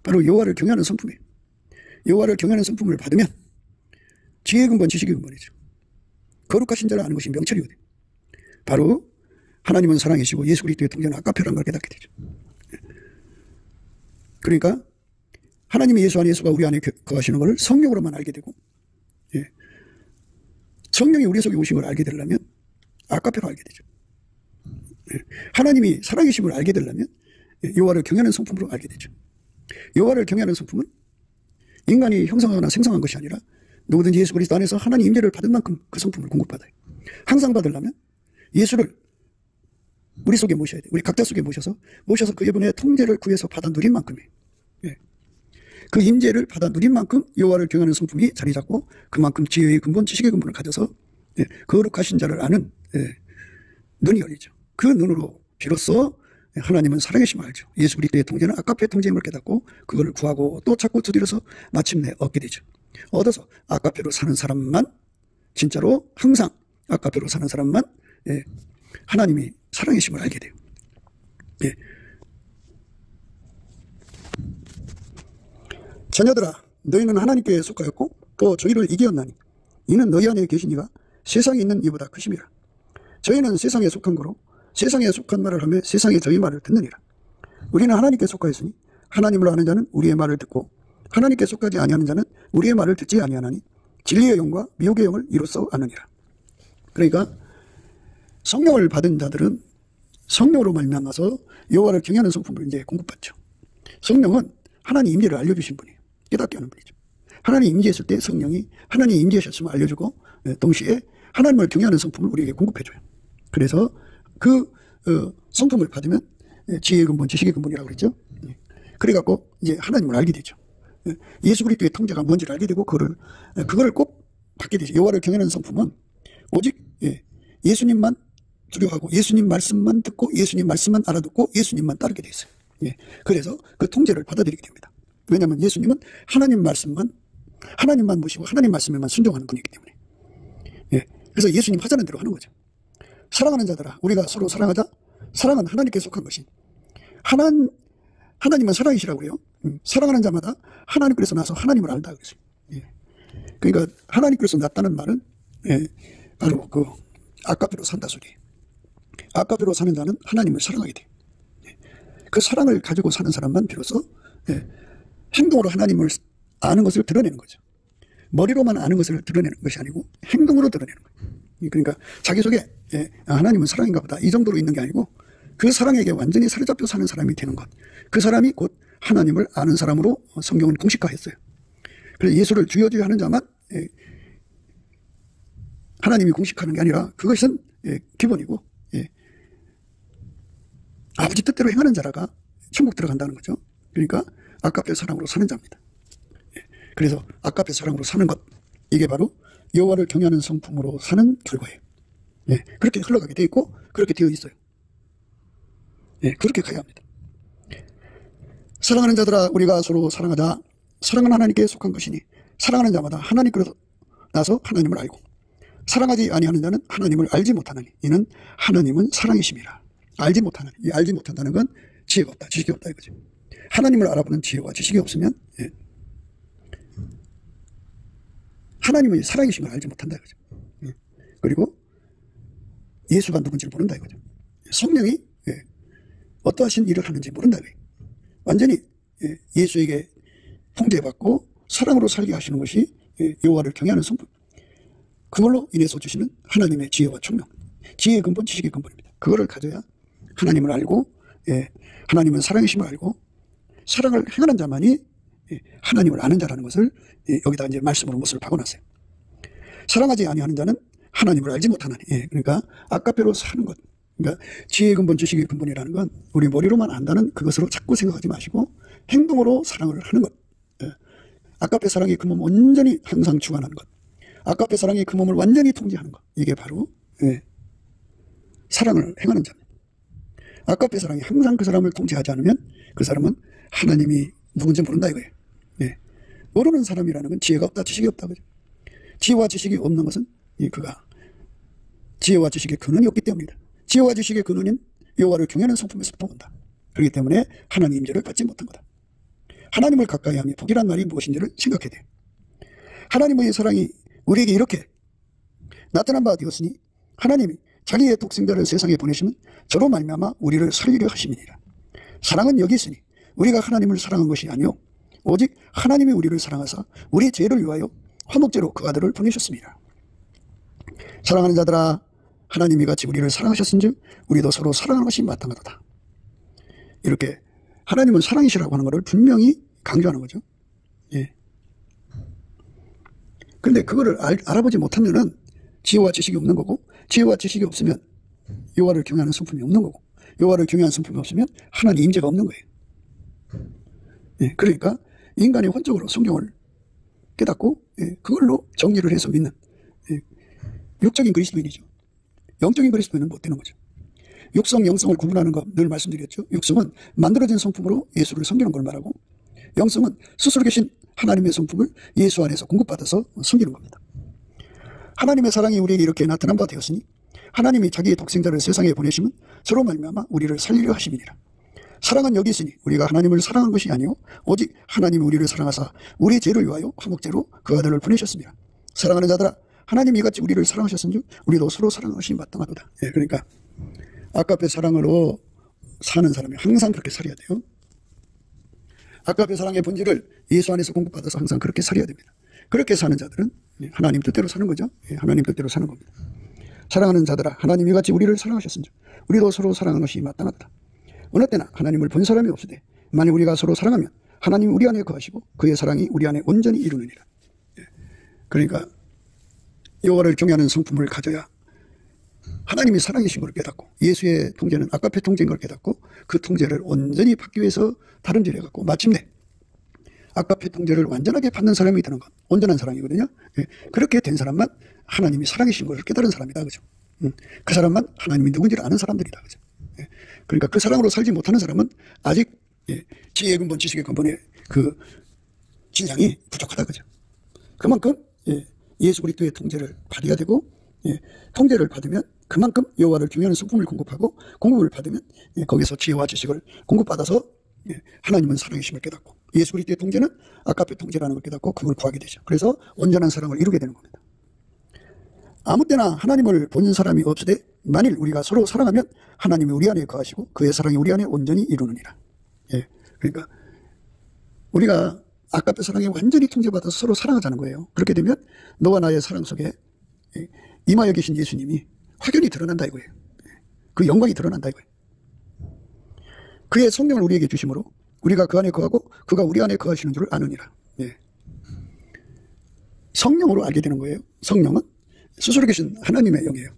바로 여호와를 경외하는 성품이에요. 여호와를 경외하는 성품을 받으면 지혜의 근본, 지식의 근본이죠. 거룩하신 자를 아는 것이 명철이거든요. 바로 하나님은 사랑이시고 예수 그리스도의 통제는 아까페라는 걸 깨닫게 되죠. 그러니까 하나님이 예수 안에 예수가 우리 안에 거하시는 것을 성령으로만 알게 되고, 성령이 우리 속에 오신 걸 알게 되려면 아까페로 알게 되죠. 하나님이 사랑이심을 알게 되려면 여호와를 경외하는 성품으로 알게 되죠. 여호와를 경외하는 성품은 인간이 형성하거나 생성한 것이 아니라 누구든지 예수 그리스도 안에서 하나님 임재를 받은 만큼 그 성품을 공급받아요. 항상 받으려면 예수를 우리 속에 모셔야 돼요. 우리 각자 속에 모셔서 그분의 통제를 구해서 받아 누린 만큼이에요. 그 임재를 받아 누린 만큼 여호와를 경외하는 성품이 자리 잡고 그만큼 지혜의 근본, 지식의 근본을 가져서 거룩하신 자를 아는 눈이 열리죠. 그 눈으로 비로소 하나님은 사랑이심을 알죠. 예수 그리스도의 통제는 아까페 통제임을 깨닫고 그걸 구하고 또 찾고 두드려서 마침내 얻게 되죠. 얻어서 아까페로 사는 사람만, 진짜로 항상 아까페로 사는 사람만 하나님이 사랑이심을 알게 돼요. 자녀들아, 너희는 하나님께 속하였고 또 저희를 이기었나니 이는 너희 안에 계시니가 세상에 있는 이보다 크심이라. 저희는 세상에 속한 거로 세상에 속한 말을 하며 세상에 저희 말을 듣느니라. 우리는 하나님께 속하였으니 하나님을 아는 자는 우리의 말을 듣고 하나님께 속하지 아니하는 자는 우리의 말을 듣지 아니하나니 진리의 영과 미혹의 영을 이로써 아느니라. 그러니까 성령을 받은 자들은 성령으로 말미암아서 여호와를 경외하는 성품을 이제 공급받죠. 성령은 하나님 임재를 알려주신 분이에요. 깨닫게 하는 분이죠. 하나님 임재했을 때 성령이 하나님 임재하셨음을 알려주고 동시에 하나님을 경외하는 성품을 우리에게 공급해줘요. 그래서 그 성품을 받으면 지혜의 근본, 지식의 근본이라고 그랬죠. 그래갖고 이제 하나님을 알게 되죠. 예수 그리스도의 통제가 뭔지를 알게 되고 그거를 꼭 받게 되죠. 여호와를 경외하는 성품은 오직 예수님만 두려워하고 예수님 말씀만 듣고 예수님 말씀만 알아듣고 예수님만 따르게 돼 있어요. 예. 그래서 그 통제를 받아들이게 됩니다. 왜냐하면 예수님은 하나님만 모시고 하나님 말씀에만 순종하는 분이기 때문에. 예. 그래서 예수님 하자는 대로 하는 거죠. 사랑하는 자들아, 우리가 서로 사랑하자. 사랑은 하나님께 속한 것이. 하나님은 사랑이시라고 그래요. 사랑하는 자마다 하나님께서 나서 하나님을 알다 그랬어요. 예. 그러니까 하나님께서 났다는 말은 바로 그 아까페로 산다 소리예요. 아까페로 사는 자는 하나님을 사랑하게 돼요. 예. 그 사랑을 가지고 사는 사람만 비로소 행동으로 하나님을 아는 것을 드러내는 거죠. 머리로만 아는 것을 드러내는 것이 아니고 행동으로 드러내는 거예요. 그러니까 자기 속에 하나님은 사랑인가 보다 이 정도로 있는 게 아니고 그 사랑에게 완전히 사로잡혀 사는 사람이 되는 것. 그 사람이 곧 하나님을 아는 사람으로 성경은 공식화했어요. 그래서 예수를 주여 주여 하는 자만 하나님이 공식하는 게 아니라 그것은 기본이고 아버지 뜻대로 행하는 자라가 천국 들어간다는 거죠. 그러니까 아까페 사랑으로 사는 자입니다. 그래서 아까페 사랑으로 사는 것, 이게 바로 여호와를 경외하는 성품으로 사는 결과예요. 그렇게 흘러가게 되어 있고 그렇게 되어 있어요. 그렇게 가야 합니다. 사랑하는 자들아, 우리가 서로 사랑하자. 사랑은 하나님께 속한 것이니 사랑하는 자마다 하나님께로 나서 하나님을 알고 사랑하지 아니하는 자는 하나님을 알지 못하나니 이는 하나님은 사랑이심이라. 알지 못하나니, 이 알지 못한다는 건 지혜가 없다, 지식이 없다 이거죠. 하나님을 알아보는 지혜와 지식이 없으면 하나님의 사랑이심을 알지 못한다 이거죠. 그리고 예수가 누군지를 모른다 이거죠. 성령이 어떠하신 일을 하는지 모른다 이거예요. 완전히 예수에게 통제받고 사랑으로 살게 하시는 것이 여호와를 경외하는 성품. 그걸로 인해서 주시는 하나님의 지혜와 총명, 지혜의 근본, 지식의 근본입니다. 그거를 가져야 하나님을 알고 하나님은 사랑이심을 알고 사랑을 행하는 자만이 하나님을 아는 자라는 것을 여기다 이제 말씀으로 못을 박아놨어요. 사랑하지 아니하는 자는 하나님을 알지 못하나니. 그러니까 아까페로 사는 것. 그러니까 지혜의 근본, 지식의 근본이라는 건 우리 머리로만 안다는 그것으로 자꾸 생각하지 마시고 행동으로 사랑을 하는 것. 아까페 사랑의 그 몸 온전히 항상 주관하는 것. 아까페 사랑의 그 몸을 완전히 통제하는 것. 이게 바로 사랑을 행하는 자입니다. 아까페 사랑이 항상 그 사람을 통제하지 않으면 그 사람은 하나님이 누군지 모른다 이거예요. 모르는 사람이라는 건 지혜가 없다, 지식이 없다 그죠. 지혜와 지식이 없는 것은 그가 지혜와 지식의 근원이 없기 때문이다. 지혜와 지식의 근원인 여호와를 경외하는 성품에서부터 온다. 그렇기 때문에 하나님 임재를 받지 못한 거다. 하나님을 가까이 하며 복이란 말이 무엇인지를 생각해야 돼요. 하나님의 사랑이 우리에게 이렇게 나타난 바 되었으니 하나님이 자기의 독생자를 세상에 보내시면 저로 말미암아 우리를 살리려 하심이니라. 사랑은 여기 있으니 우리가 하나님을 사랑한 것이 아니요 오직 하나님이 우리를 사랑하사 우리의 죄를 위하여 화목제로 그 아들을 보내셨습니다. 사랑하는 자들아, 하나님이 같이 우리를 사랑하셨은즉 우리도 서로 사랑하는 것이 마땅하다. 이렇게 하나님은 사랑이시라고 하는 것을 분명히 강조하는 거죠. 그런데 그거를 알아보지 못하면은 지혜와 지식이 없는 거고, 지혜와 지식이 없으면 여호와를 경외하는 성품이 없는 거고, 여호와를 경외하는 성품이 없으면 하나님 임재가 없는 거예요. 그러니까 인간이 혼적으로 성경을 깨닫고 그걸로 정리를 해서 믿는 육적인 그리스도인이죠. 영적인 그리스도인은 못 되는 거죠. 육성, 영성을 구분하는 거 늘 말씀드렸죠. 육성은 만들어진 성품으로 예수를 섬기는 걸 말하고, 영성은 스스로 계신 하나님의 성품을 예수 안에서 공급받아서 섬기는 겁니다. 하나님의 사랑이 우리에게 이렇게 나타난 바 되었으니 하나님이 자기의 독생자를 세상에 보내시면 저로 말미암아 우리를 살리려 하심이니라. 사랑은 여기 있으니 우리가 하나님을 사랑한 것이 아니요 오직 하나님이 우리를 사랑하사 우리의 죄를 위하여 화목제로 그 아들을 보내셨습니다. 사랑하는 자들아, 하나님이 이같이 우리를 사랑하셨은즉 우리도 서로 사랑하시 마땅하도다. 그러니까 아까페 사랑으로 사는 사람이 항상 그렇게 살아야 돼요. 아까페 사랑의 본질을 예수 안에서 공급받아서 항상 그렇게 살아야 됩니다. 그렇게 사는 자들은 하나님 뜻대로 사는 거죠. 하나님 뜻대로 사는 겁니다. 사랑하는 자들아, 하나님이 같이 우리를 사랑하셨은즉 우리도 서로 사랑하는 것이 마땅하다. 어느 때나 하나님을 본 사람이 없으되 만일 우리가 서로 사랑하면 하나님이 우리 안에 거하시고 그의 사랑이 우리 안에 온전히 이루느니라. 그러니까 여호와를 경외하는 성품을 가져야 하나님이 사랑이신 걸 깨닫고 예수의 통제는 아까페 통제인 걸 깨닫고 그 통제를 온전히 받기 위해서 다름질해 갖고 마침내 아까페 통제를 완전하게 받는 사람이 되는 것, 온전한 사랑이거든요. 그렇게 된 사람만 하나님이 사랑이신 걸 깨달은 사람이다, 그죠? 그 사람만 하나님이 누군지를 아는 사람들이다, 그죠? 그러니까 그 사랑으로 살지 못하는 사람은 아직 지혜의 근본, 지식의 근본의 그 진상이 부족하다 그죠. 그만큼 예수 그리스도의 통제를 받아야 되고, 통제를 받으면 그만큼 여호와를 경외하는 성품을 공급하고, 공급을 받으면 거기서 지혜와 지식을 공급받아서 하나님은 사랑이심을 깨닫고, 예수 그리스도의 통제는 아까페 통제라는 걸 깨닫고 그걸 구하게 되죠. 그래서 온전한 사랑을 이루게 되는 겁니다. 아무 때나 하나님을 본 사람이 없으되 만일 우리가 서로 사랑하면 하나님이 우리 안에 거하시고 그의 사랑이 우리 안에 온전히 이루느니라. 그러니까 우리가 아까페 사랑에 완전히 통제받아서 서로 사랑하자는 거예요. 그렇게 되면 너와 나의 사랑 속에 임하여 계신 예수님이 확연히 드러난다 이거예요. 그 영광이 드러난다 이거예요. 그의 성령을 우리에게 주심으로 우리가 그 안에 거하고 그가 우리 안에 거하시는 줄을 아느니라. 성령으로 알게 되는 거예요. 성령은 스스로 계신 하나님의 영이에요.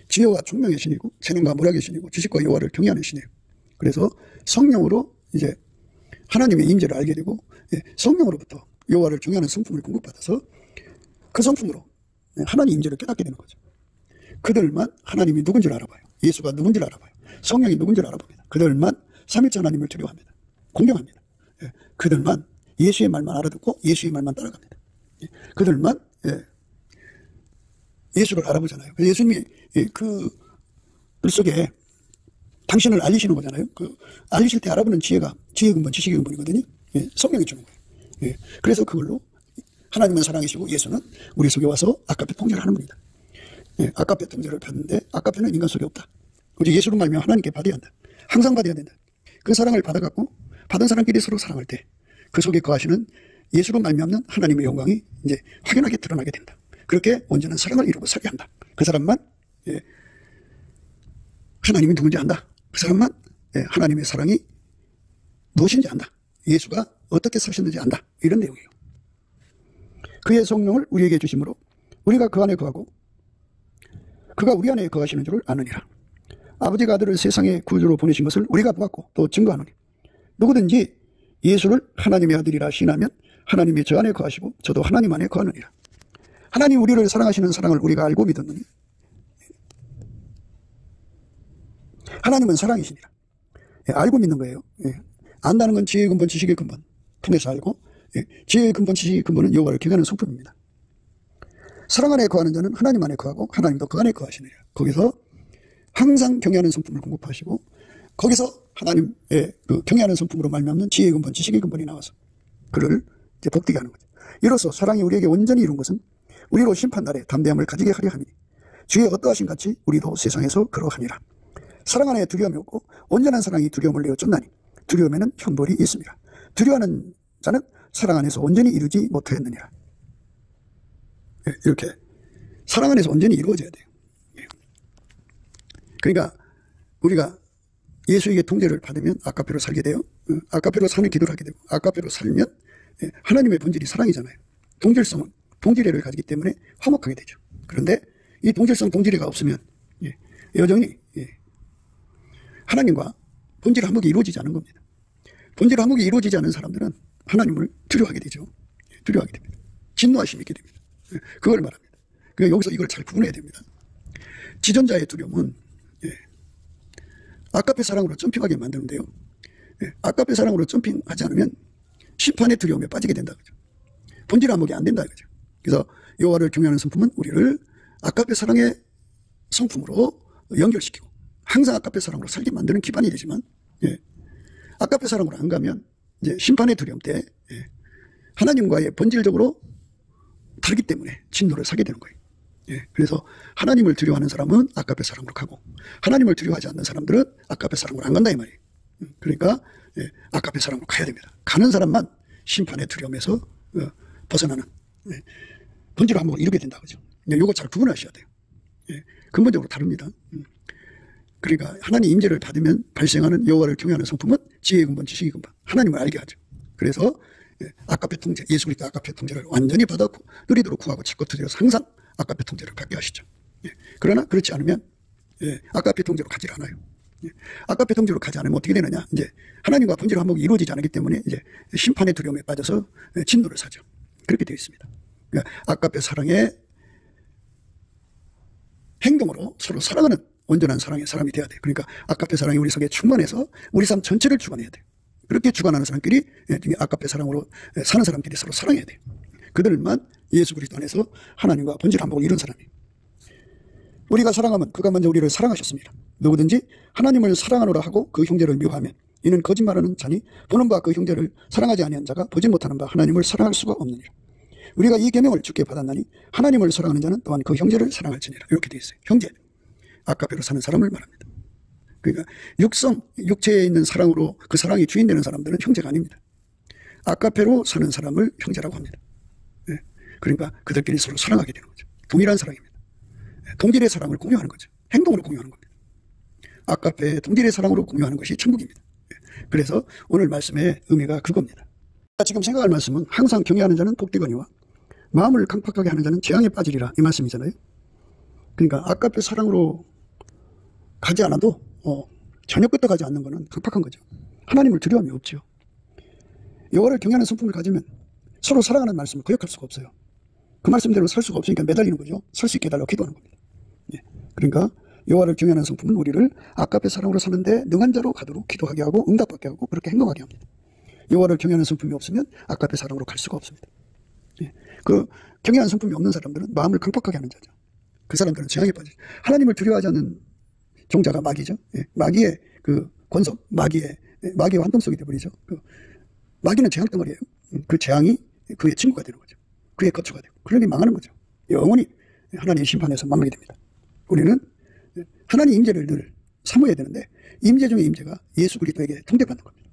지혜와 총명의 신이고 재능과 모략의 신이고 지식과 여호와를 경외하는 신이에요. 그래서 성령으로 이제 하나님의 임재를 알게 되고, 성령으로부터 여호와를 경외하는 성품을 공급받아서 그 성품으로 하나님 임재를 깨닫게 되는 거죠. 그들만 하나님이 누군지를 알아봐요. 예수가 누군지를 알아봐요. 성령이 누군지를 알아봅니다. 그들만 삼일째 하나님을 두려워합니다. 공경합니다. 그들만 예수의 말만 알아듣고 예수의 말만 따라갑니다. 그들만 예수를 알아보잖아요. 예수님이 그 글 속에 당신을 알리시는 거잖아요. 그 알리실 때 알아보는 지혜가 지혜의 근본, 지식의 근본이거든요. 성령이 주는 거예요. 그래서 그걸로 하나님은 사랑이시고 예수는 우리 속에 와서 아까페 통제를 하는 분이다. 아까페 통제를 받는데 아까페는 인간 속에 없다. 오직 예수로 말미암아 하나님께 받아야 한다. 항상 받아야 된다. 그 사랑을 받아갖고 받은 사람끼리 서로 사랑할 때 그 속에 거하시는 예수로 말미암는 하나님의 영광이 이제 확연하게 드러나게 된다. 그렇게 온전한 사랑을 이루고 살게 한다. 그 사람만 하나님이 누군지 안다. 그 사람만 하나님의 사랑이 무엇인지 안다. 예수가 어떻게 사셨는지 안다. 이런 내용이에요. 그의 성령을 우리에게 주심으로 우리가 그 안에 거하고 그가 우리 안에 거하시는 줄을 아느니라. 아버지가 아들을 세상에 구주로 보내신 것을 우리가 보았고 또 증거하노니 누구든지 예수를 하나님의 아들이라 시인하면 하나님이 저 안에 거하시고 저도 하나님 안에 거하느니라. 하나님 우리를 사랑하시는 사랑을 우리가 알고 믿었느니 하나님은 사랑이시니라. 알고 믿는 거예요. 안다는 건 지혜의 근본, 지식의 근본 통해서 알고, 지혜의 근본, 지식의 근본은 여호와를 경외하는 성품입니다. 사랑 안에 거하는 자는 하나님 안에 거하고 하나님도 그 안에 거하시느니라. 거기서 항상 경외하는 성품을 공급하시고 거기서 하나님의 그 경외하는 성품으로 말미암는 지혜의 근본, 지식의 근본이 나와서 그를 이제 복되게 하는 거죠. 이로써 사랑이 우리에게 온전히 이룬 것은 우리로 심판날에 담대함을 가지게 하려 함이니 주의 어떠하신 같이 우리도 세상에서 그러하니라. 사랑 안에 두려움이 없고 온전한 사랑이 두려움을 내어 쫓나니 두려움에는 형벌이 있습니다. 두려워하는 자는 사랑 안에서 온전히 이루지 못하였느니라. 이렇게 사랑 안에서 온전히 이루어져야 돼요. 그러니까 우리가 예수에게 통제를 받으면 아까페로 살게 돼요. 아까페로 사는 기도를 하게 되고 아까페로 살면 하나님의 본질이 사랑이잖아요. 동질성은 동질애를 가지기 때문에 화목하게 되죠. 그런데 이 동질성 동질애가 없으면 여전히 하나님과 본질 화목이 이루어지지 않은 겁니다. 본질 화목이 이루어지지 않은 사람들은 하나님을 두려워하게 되죠. 두려워하게 됩니다. 진노하심이 있게 됩니다. 그걸 말합니다. 그러니까 여기서 이걸 잘 구분해야 됩니다. 지존자의 두려움은 아까페 사랑으로 점핑하게 만드는데요. 아까페 사랑으로 점핑하지 않으면 심판의 두려움에 빠지게 된다. 그죠? 본질 화목이 안 된다. 그죠? 그래서 여호와를 경외하는 성품은 우리를 아까페 사랑의 성품으로 연결시키고 항상 아까페 사랑으로 살게 만드는 기반이 되지만 아까페 사랑으로 안 가면 이제 심판의 두려움 때 하나님과의 본질적으로 다르기 때문에 진노를 사게 되는 거예요. 그래서 하나님을 두려워하는 사람은 아까페 사랑으로 가고 하나님을 두려워하지 않는 사람들은 아까페 사랑으로 안 간다 이 말이에요. 그러니까 아까페 사랑으로 가야 됩니다. 가는 사람만 심판의 두려움에서 벗어나는 본질 화목을 이루게 된다. 그죠? 이거 잘 구분하셔야 돼요. 근본적으로 다릅니다. 그러니까 하나님 임재를 받으면 발생하는 여호와를 경외하는 성품은 지혜의 근본, 지식의 근본, 하나님을 알게 하죠. 그래서 아까페 통제, 예수 그리스도 아까페 통제를 완전히 받았고 누리도록 구하고 찾고 드려서 항상 아까페 통제를 받게 하시죠. 그러나 그렇지 않으면 아까페 통제로 가지 않아요. 아까페 통제로 가지 않으면 어떻게 되느냐? 이제 하나님과 본질 화목이 이루어지지 않기 때문에 이제 심판의 두려움에 빠져서 진노를 사죠. 그렇게 되어 있습니다. 그러니까 아까페 사랑의 행동으로 서로 사랑하는 온전한 사랑의 사람이 되어야 돼요. 그러니까 아까페 사랑이 우리 속에 충만해서 우리 삶 전체를 주관해야 돼요. 그렇게 주관하는 사람끼리, 아까페 사랑으로 사는 사람끼리 서로 사랑해야 돼요. 그들만 예수 그리스도 안에서 하나님과 본질 한복을 이룬 사람이에요. 우리가 사랑하면 그가 먼저 우리를 사랑하셨습니다. 누구든지 하나님을 사랑하노라 하고 그 형제를 미워하면 이는 거짓말하는 자니 보는 바 그 형제를 사랑하지 아니한 자가 보지 못하는 바 하나님을 사랑할 수가 없느니라. 우리가 이 계명을 주께 받았나니 하나님을 사랑하는 자는 또한 그 형제를 사랑할지니라. 이렇게 되어 있어요. 형제, 아까페로 사는 사람을 말합니다. 그러니까 육체에 있는 사랑으로 그 사랑이 주인되는 사람들은 형제가 아닙니다. 아까페로 사는 사람을 형제라고 합니다. 그러니까 그들끼리 서로 사랑하게 되는 거죠. 동일한 사랑입니다. 동질의 사랑을 공유하는 거죠. 행동으로 공유하는 겁니다. 아까페 동질의 사랑으로 공유하는 것이 천국입니다. 그래서 오늘 말씀의 의미가 그겁니다. 지금 생각할 말씀은 항상 경외하는 자는 복되거니와 마음을 강팍하게 하는 자는 재앙에 빠지리라, 이 말씀이잖아요. 그러니까 아까페 사랑으로 가지 않아도 전혀 끄떡하지 않는 것은 강팍한 거죠. 하나님을 두려움이 없죠. 여호와를 경외하는 성품을 가지면 서로 사랑하는 말씀을 거역할 수가 없어요. 그 말씀대로 살 수가 없으니까 매달리는 거죠. 설 수 있게 해달라고 기도하는 겁니다. 그러니까 여호와를 경외하는 성품은 우리를 아까페 사랑으로 사는데 능한 자로 가도록 기도하게 하고 응답받게 하고 그렇게 행동하게 합니다. 여호와를 경외하는 성품이 없으면 아까페 사랑으로 갈 수가 없습니다. 그 경외하는 성품이 없는 사람들은 마음을 강팍하게 하는 자죠. 그 사람들은 재앙에 빠지죠. 하나님을 두려워하지 않는 종자가 마귀죠. 마귀의 그 권속, 마귀의 활동성이 되어버리죠. 마귀는 재앙 덩어리예요. 그 재앙이 그의 친구가 되는 거죠. 그의 거처가 되고, 그러니 망하는 거죠. 영원히 하나님의 심판에서 만나게 됩니다. 우리는 하나님 임재를 늘 사모해야 되는데, 임재 중에 임재가 예수 그리스도에게 통대받는 겁니다.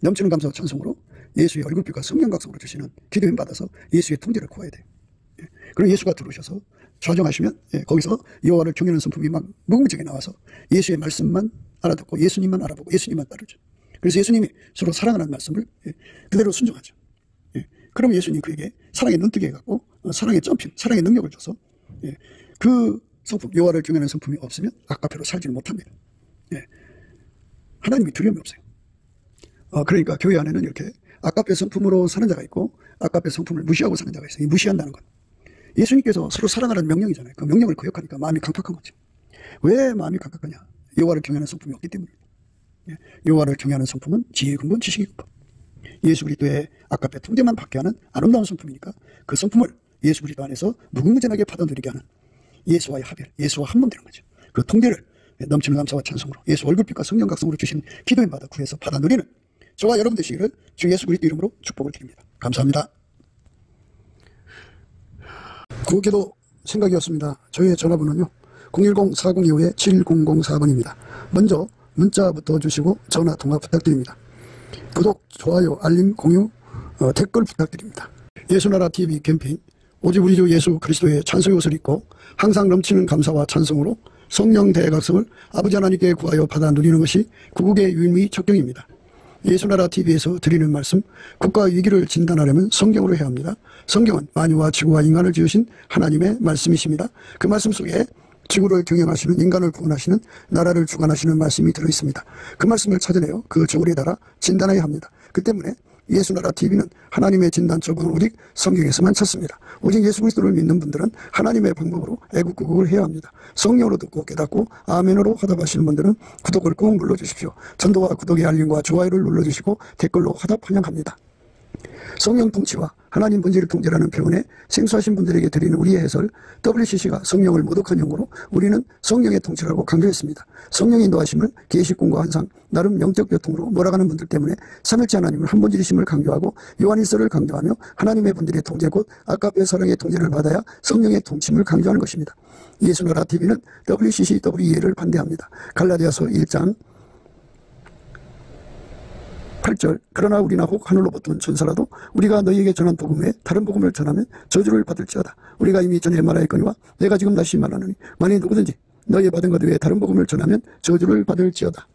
넘치는 감사와 찬송으로 예수의 얼굴빛과 성령각성으로 주시는 기도힘 받아서 예수의 통제를 구해야 돼요. 그럼 예수가 들어오셔서 좌정하시면 거기서 여호와를 경외하는 성품이 막 무궁무진하게 나와서 예수의 말씀만 알아듣고 예수님만 알아보고 예수님만 따르죠. 그래서 예수님이 서로 사랑하는 말씀을 그대로 순종하죠. 그럼 예수님 그에게 사랑의 눈뜨게 해갖고 사랑의 점핑, 사랑의 능력을 줘서 그 성품, 여호와를 경외하는 성품이 없으면 아까페로 살지를 못합니다. 하나님이 두려움이 없어요. 그러니까 교회 안에는 이렇게 아까페 성품으로 사는 자가 있고 아까페 성품을 무시하고 사는 자가 있어요. 이 무시한다는 건 예수님께서 서로 사랑하라는 명령이잖아요. 그 명령을 거역하니까 마음이 강팍한 거죠. 왜 마음이 강팍하냐? 여호와를 경외하는 성품이 없기 때문입니다. 여호와를 경외하는 성품은 지혜의 근본, 지식의 근본. 예수 그리스도의 아까페 통제만 받게 하는 아름다운 성품이니까 그 성품을 예수 그리스도 안에서 무궁무진하게 받아들이게 하는 예수와의 합일, 예수와 한 몸 되는 거죠. 그 통제를 넘치는 감사와 찬송으로 예수 얼굴빛과 성령각성으로 주신 기도인 바다 구해서 받아 누리는 저와 여러분 되시기를 주 예수 그리스도 이름으로 축복을 드립니다. 감사합니다. 구기도 생각이었습니다. 저희의 전화번호는요 010-4025-7004번입니다. 먼저 문자부터 주시고 전화 통화 부탁드립니다. 구독, 좋아요, 알림, 공유, 댓글 부탁드립니다. 예수나라 TV 캠페인 오직 우리 주 예수 그리스도의 찬송의 옷을 입고 항상 넘치는 감사와 찬송으로 성령 대각성을 아버지 하나님께 구하여 받아 누리는 것이 구국의 유일무이 척경입니다. 예수나라 TV에서 드리는 말씀, 국가 위기를 진단하려면 성경으로 해야 합니다. 성경은 만유와 지구와 인간을 지으신 하나님의 말씀이십니다. 그 말씀 속에 지구를 경영하시는, 인간을 구원하시는, 나라를 주관하시는 말씀이 들어있습니다. 그 말씀을 찾아내어 그 저울에 달아 진단해야 합니다. 그 때문에 예수나라 TV는 하나님의 진단 저울은 오직 성경에서만 찾습니다. 오직 예수 그리스도를 믿는 분들은 하나님의 방법으로 애국구국을 해야 합니다. 성령으로 듣고 깨닫고 아멘으로 화답하시는 분들은 구독을 꼭 눌러주십시오. 전도와 구독의 알림과 좋아요를 눌러주시고 댓글로 화답 환영합니다. 성령 통치와 하나님 본질을 통제라는 표현에 생소하신 분들에게 드리는 우리의 해설, WCC가 성령을 모독한 용어로 우리는 성령의 통치라고 강조했습니다. 성령의 인도하심을 계시꾼과 환상, 나름 영적 교통으로 몰아가는 분들 때문에 삼일째 하나님을 한 본질이심을 강조하고 요한일서를 강조하며 하나님의 본질의 통제 곧 아까페 사랑의 통제를 받아야 성령의 통치를 강조하는 것입니다. 예수나라 TV는 WCC, WEA를 반대합니다. 갈라디아서 1장 8절 그러나 우리나 혹 하늘로 붙은 천사라도 우리가 너희에게 전한 복음 외에 다른 복음을 전하면 저주를 받을지어다. 우리가 이미 전에 말하였거니와 내가 지금 다시 말하노니 만일 누구든지 너희 받은 것 외에 다른 복음을 전하면 저주를 받을지어다.